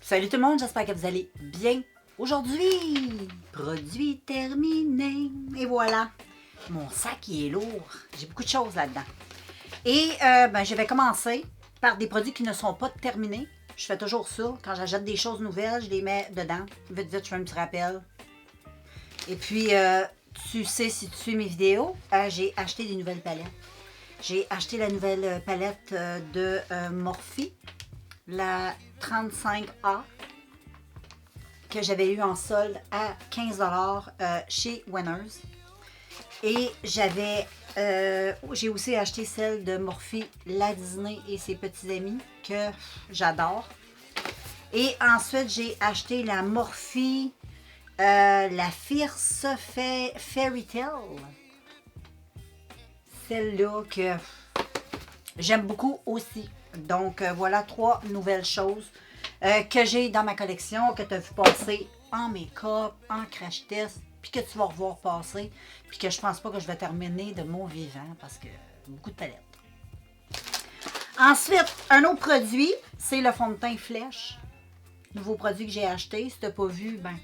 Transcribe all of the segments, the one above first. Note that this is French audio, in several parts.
Salut tout le monde, j'espère que vous allez bien. Aujourd'hui, produit terminé. Et voilà, mon sac il est lourd. J'ai beaucoup de choses là-dedans. Et je vais commencer par des produits qui ne sont pas terminés. Je fais toujours ça. Quand j'achète des choses nouvelles, je les mets dedans. Vite, vite, je fais un petit rappel. Et puis, tu sais, si tu suis mes vidéos, j'ai acheté des nouvelles palettes. J'ai acheté la nouvelle palette de Morphe, la 35A, que j'avais eu en solde à 15 $ chez Winners. Et j'ai aussi acheté celle de Morphe, la Disney et ses petits amis, que j'adore. Et ensuite, j'ai acheté la Morphe, la Fierce Fairy Tale. Celle-là que j'aime beaucoup aussi. Donc, voilà 3 nouvelles choses que j'ai dans ma collection, que tu as vu passer en make-up, en crash test, puis que tu vas revoir passer, puis que je pense pas que je vais terminer de mon vivant, parce que beaucoup de palettes. Ensuite, un autre produit, c'est le fond de teint Flèche. Nouveau produit que j'ai acheté. Si tu n'as pas vu, ben,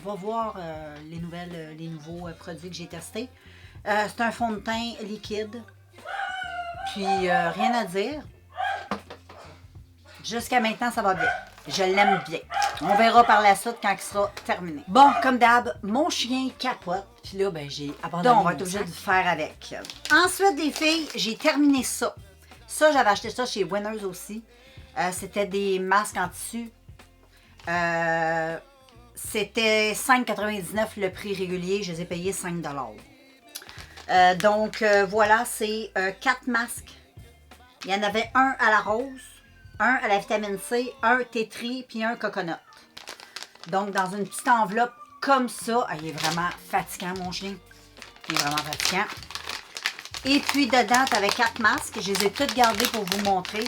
va voir les nouveaux produits que j'ai testés. C'est un fond de teint liquide. Puis, rien à dire. Jusqu'à maintenant, ça va bien. Je l'aime bien. On verra par la suite quand il sera terminé. Bon, comme d'hab, mon chien capote. Puis là, ben, j'ai abandonné. Donc, on va être obligé de faire avec. Ensuite, les filles, j'ai terminé ça. Ça, j'avais acheté ça chez Winners aussi. C'était des masques en tissu. C'était 5,99 le prix régulier. Je les ai payés 5 $. Donc, voilà, c'est 4 masques. Il y en avait un à la rose, un à la vitamine C, un tétri, puis un coconut. Donc, dans une petite enveloppe comme ça. Il est vraiment fatigant, mon chien. Il est vraiment fatigant. Et puis, dedans, tu avais 4 masques. Je les ai toutes gardés pour vous montrer.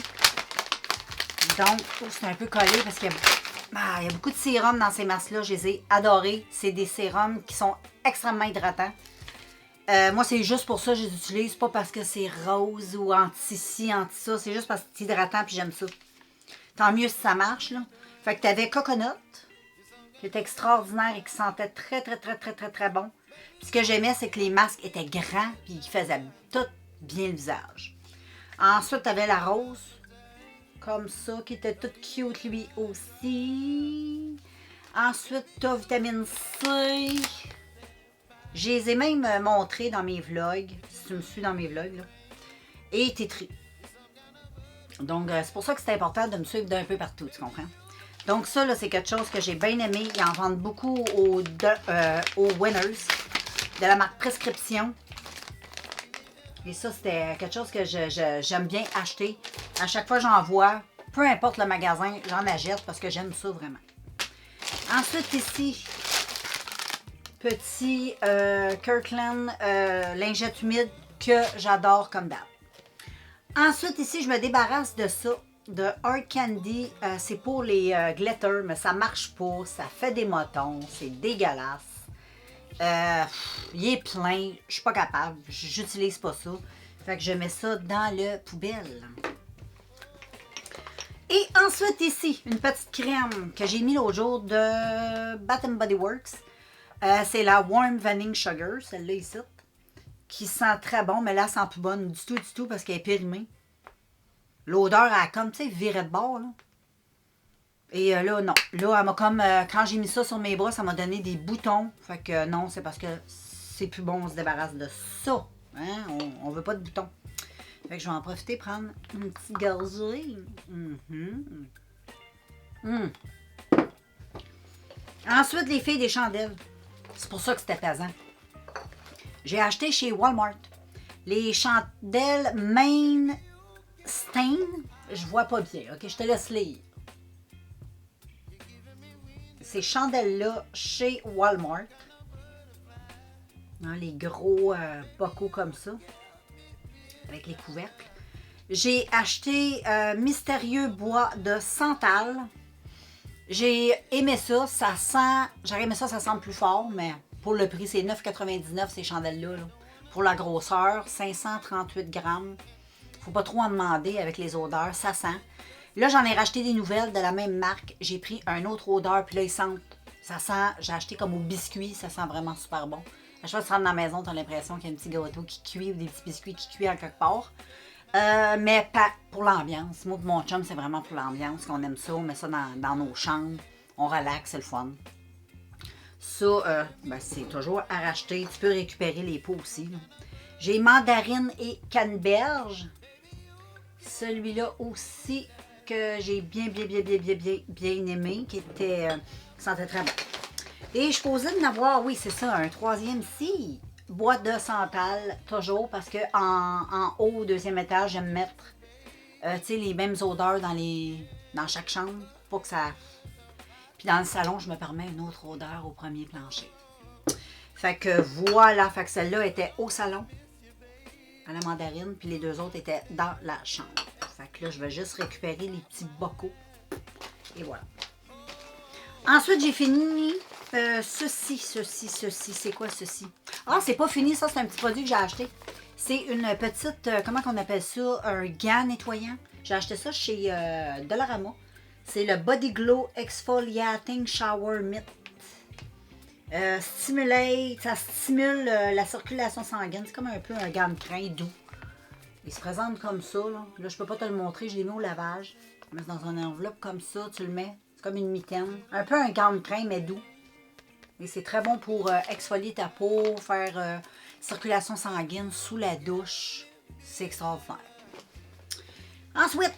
Donc, c'est un peu collé parce qu'il y a beaucoup de sérum dans ces masques-là. Je les ai adorés. C'est des sérums qui sont extrêmement hydratants. Moi, c'est juste pour ça que je les utilise, pas parce que c'est rose ou anti-ci, anti-ça. C'est juste parce que c'est hydratant puis j'aime ça. Tant mieux si ça marche, là. Fait que tu avais coconut, qui était extraordinaire et qui sentait très, très, très, très, très, très bon. Puis ce que j'aimais, c'est que les masques étaient grands puis qu'ils faisaient tout bien le visage. Ensuite, tu avais la rose, comme ça, qui était toute cute lui aussi. Ensuite, tu as vitamine C. Je les ai même montrés dans mes vlogs, si tu me suis dans mes vlogs, là. Et tétri. Donc, c'est pour ça que c'est important de me suivre d'un peu partout, tu comprends? Donc, ça, là, c'est quelque chose que j'ai bien aimé. Ils en vendent beaucoup aux Winners, de la marque Prescription. Et ça, c'était quelque chose que j'aime bien acheter. À chaque fois que j'en vois, peu importe le magasin, j'en achète parce que j'aime ça vraiment. Ensuite, ici, petit Kirkland lingette humide que j'adore comme d'hab. Ensuite, ici, je me débarrasse de ça, de Hard Candy. C'est pour les glitters, mais ça marche pas. Ça fait des motons. C'est dégueulasse. Il est plein. Je suis pas capable. J'utilise pas ça. Fait que je mets ça dans le poubelle. Et ensuite, ici, une petite crème que j'ai mis l'autre jour de Bath & Body Works. C'est la Warm Vanilla Sugar, celle-là ici, qui sent très bon, mais là, elle sent plus bonne du tout, parce qu'elle est périmée. L'odeur, elle a comme, tu sais, viré de bord, là. Et là, non. Là, elle m'a comme, quand j'ai mis ça sur mes bras, ça m'a donné des boutons. Fait que non, c'est parce que c'est plus bon, on se débarrasse de ça. Hein? On veut pas de boutons. Fait que je vais en profiter, prendre une petite gorgée. Ensuite, les filles, des chandelles. C'est pour ça que c'était pesant. J'ai acheté chez Walmart les chandelles Main Stain. Je vois pas bien, ok? Je te laisse lire. Ces chandelles-là chez Walmart. Dans les gros bocaux comme ça. Avec les couvercles. J'ai acheté Mystérieux Bois de Santal. J'ai aimé ça. Ça sent... J'aurais aimé ça, ça sent plus fort, mais pour le prix, c'est 9,99 ces chandelles-là. Là. Pour la grosseur, 538 grammes. Faut pas trop en demander avec les odeurs, ça sent. Là, j'en ai racheté des nouvelles de la même marque. J'ai pris un autre odeur, puis là, ils sentent. Ça sent, j'ai acheté comme au biscuit, ça sent vraiment super bon. À chaque fois que tu rentres dans la maison, tu as l'impression qu'il y a un petit gâteau qui cuit ou des petits biscuits qui cuisent en quelque part. Mais pas pour l'ambiance. Moi et mon chum, c'est vraiment pour l'ambiance qu'on aime ça. On met ça dans nos chambres. On relaxe, c'est le fun. Ça, c'est toujours à racheter. Tu peux récupérer les pots aussi. J'ai mandarine et canneberge. Celui-là aussi que j'ai bien aimé, qui sentait très bon. Et je suis posée de n'avoir, oui, c'est ça, un troisième ici. Boîte de santal, toujours, parce que en haut, au deuxième étage, j'aime mettre les mêmes odeurs dans chaque chambre, pour que ça... Puis dans le salon, je me permets une autre odeur au premier plancher. Fait que voilà, fait que celle-là était au salon, à la mandarine, puis les deux autres étaient dans la chambre. Fait que là, je vais juste récupérer les petits bocaux. Et voilà. Ensuite, j'ai fini ceci. C'est quoi ceci? Ah, c'est pas fini, ça, c'est un petit produit que j'ai acheté. C'est une petite, comment qu'on appelle ça? Un gant nettoyant. J'ai acheté ça chez Dollarama. C'est le Body Glow Exfoliating Shower Mitt. Ça stimule la circulation sanguine. C'est comme un peu un gant de crin doux. Il se présente comme ça. Là, je peux pas te le montrer. Je l'ai mis au lavage. Je le mets dans une enveloppe comme ça. Tu le mets. C'est comme une mitaine. Un peu un gant de crin, mais doux. Et c'est très bon pour exfolier ta peau, faire circulation sanguine sous la douche. C'est extraordinaire. Ensuite,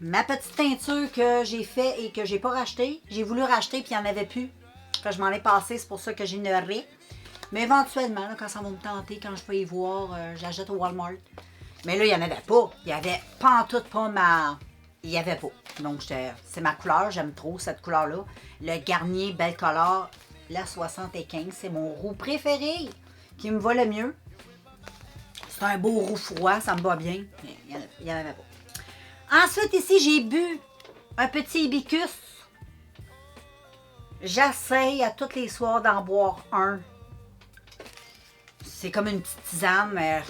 ma petite teinture que j'ai fait et que j'ai pas racheté. J'ai voulu racheter puis il n'y en avait plus. Quand je m'en ai passé, c'est pour ça que j'ai une raie. Mais éventuellement, là, quand ça va me tenter, quand je peux y voir, j'achète au Walmart. Mais là, il n'y en avait pas. Il n'y avait pantoute pas ma... Il n'y avait pas. Donc, c'est ma couleur. J'aime trop cette couleur-là. Le Garnier Belle Color, la 75. C'est mon roux préféré qui me va le mieux. C'est un beau roux froid. Ça me va bien. Mais il n'y en avait pas. Ensuite, ici, j'ai bu un petit hibiscus. J'essaye à tous les soirs d'en boire un. C'est comme une petite tisane, mais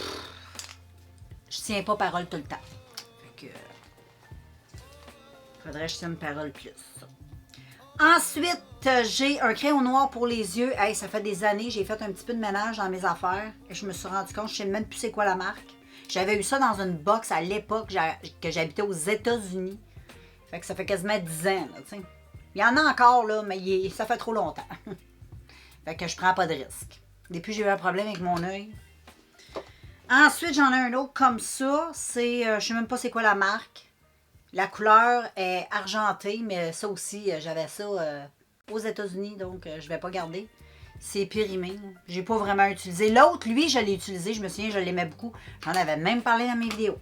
je tiens pas parole tout le temps. Fait que faudrait que je tienne parole plus. Ensuite, j'ai un crayon noir pour les yeux. Hey, ça fait des années, j'ai fait un petit peu de ménage dans mes affaires et je me suis rendu compte, je sais même plus c'est quoi la marque. J'avais eu ça dans une box à l'époque que j'habitais aux États-Unis. Fait que ça fait quasiment 10 ans, là, tu sais. Il y en a encore, là, mais ça fait trop longtemps. Fait que je prends pas de risque. Depuis, j'ai eu un problème avec mon œil. Ensuite, j'en ai un autre comme ça. Je sais même pas c'est quoi la marque. La couleur est argentée, mais ça aussi, j'avais ça aux États-Unis, donc je vais pas garder. C'est périmé. J'ai pas vraiment utilisé. L'autre, lui, je l'ai utilisé. Je me souviens, je l'aimais beaucoup. J'en avais même parlé dans mes vidéos.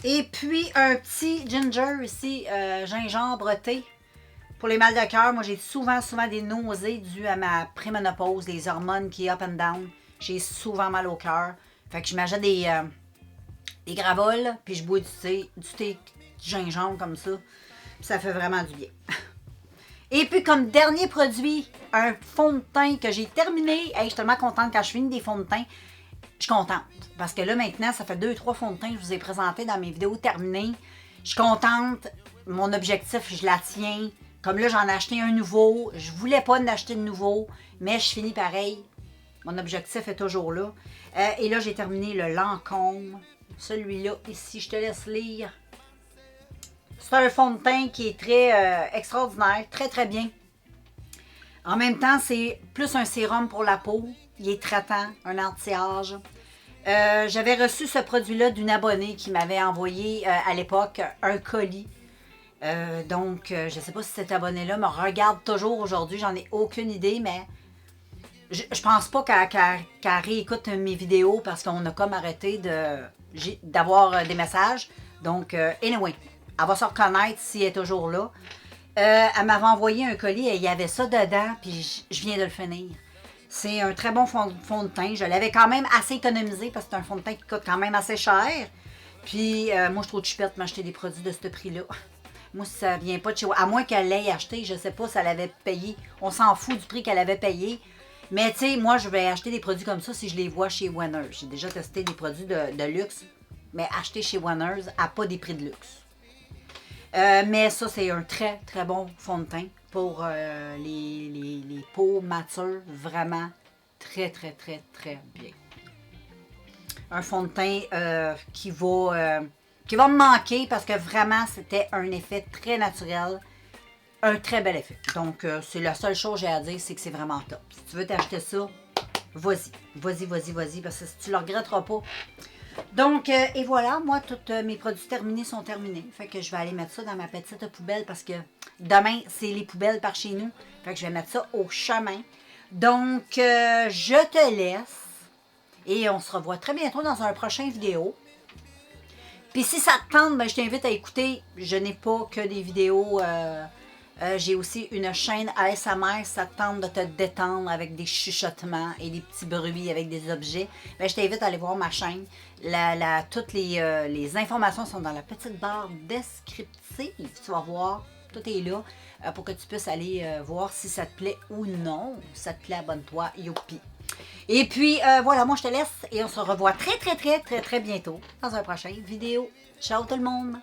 Et puis, un petit ginger ici, gingembre thé. Pour les mal de cœur, moi, j'ai souvent des nausées dues à ma préménopause, les hormones qui up and down. J'ai souvent mal au cœur. Fait que je m'achète des gravoles, puis je bois du thé de gingembre comme ça. Puis ça fait vraiment du bien. Et puis, comme dernier produit, un fond de teint que j'ai terminé. Hey, je suis tellement contente quand je finis des fonds de teint. Je suis contente. Parce que là, maintenant, ça fait 2-3 fonds de teint que je vous ai présentés dans mes vidéos terminées. Je suis contente. Mon objectif, je la tiens. Comme là, j'en ai acheté un nouveau. Je voulais pas en acheter de nouveau, mais je finis pareil. Mon objectif est toujours là. Et là, j'ai terminé le Lancôme. Celui-là, ici, je te laisse lire. C'est un fond de teint qui est très extraordinaire, très bien. En même temps, c'est plus un sérum pour la peau. Il est traitant, un anti-âge. J'avais reçu ce produit-là d'une abonnée qui m'avait envoyé à l'époque un colis. Donc, je ne sais pas si cet abonné-là me regarde toujours aujourd'hui. J'en ai aucune idée, mais je pense pas qu'elle réécoute mes vidéos parce qu'on a comme arrêté d'avoir des messages. Donc, anyway, elle va se reconnaître si elle est toujours là. Elle m'avait envoyé un colis et il y avait ça dedans, puis je viens de le finir. C'est un très bon fond de teint. Je l'avais quand même assez économisé parce que c'est un fond de teint qui coûte quand même assez cher. Puis, moi, je trouve chipette m'acheter des produits de ce prix-là. Moi, si ça vient pas de chez moi, à moins qu'elle l'ait acheté, je sais pas si elle avait payé. On s'en fout du prix qu'elle avait payé. Mais tu sais, moi, je vais acheter des produits comme ça si je les vois chez Winners. J'ai déjà testé des produits de luxe, mais acheter chez Winners à pas des prix de luxe. Mais ça, c'est un très, très bon fond de teint pour les peaux matures. Vraiment très, très, très, très bien. Un fond de teint qui va me manquer parce que vraiment, c'était un effet très naturel. Un très bel effet. Donc, c'est la seule chose que j'ai à dire, c'est que c'est vraiment top. Si tu veux t'acheter ça, vas-y. Vas-y, vas-y, vas-y, parce que tu ne le regretteras pas. Donc, et voilà, moi, tous mes produits terminés sont terminés. Fait que je vais aller mettre ça dans ma petite poubelle parce que demain, c'est les poubelles par chez nous. Fait que je vais mettre ça au chemin. Donc, je te laisse. Et on se revoit très bientôt dans un prochain vidéo. Puis si ça te tente, ben, je t'invite à écouter. Je n'ai pas que des vidéos. J'ai aussi une chaîne ASMR. Si ça te tente de te détendre avec des chuchotements et des petits bruits avec des objets, ben, je t'invite à aller voir ma chaîne. Toutes les informations sont dans la petite barre descriptive. Tu vas voir, tout est là pour que tu puisses aller voir si ça te plaît ou non. Si ça te plaît, abonne-toi. Youpi! Et puis, voilà, moi je te laisse et on se revoit très, très, très, très, très bientôt dans un prochain vidéo. Ciao tout le monde!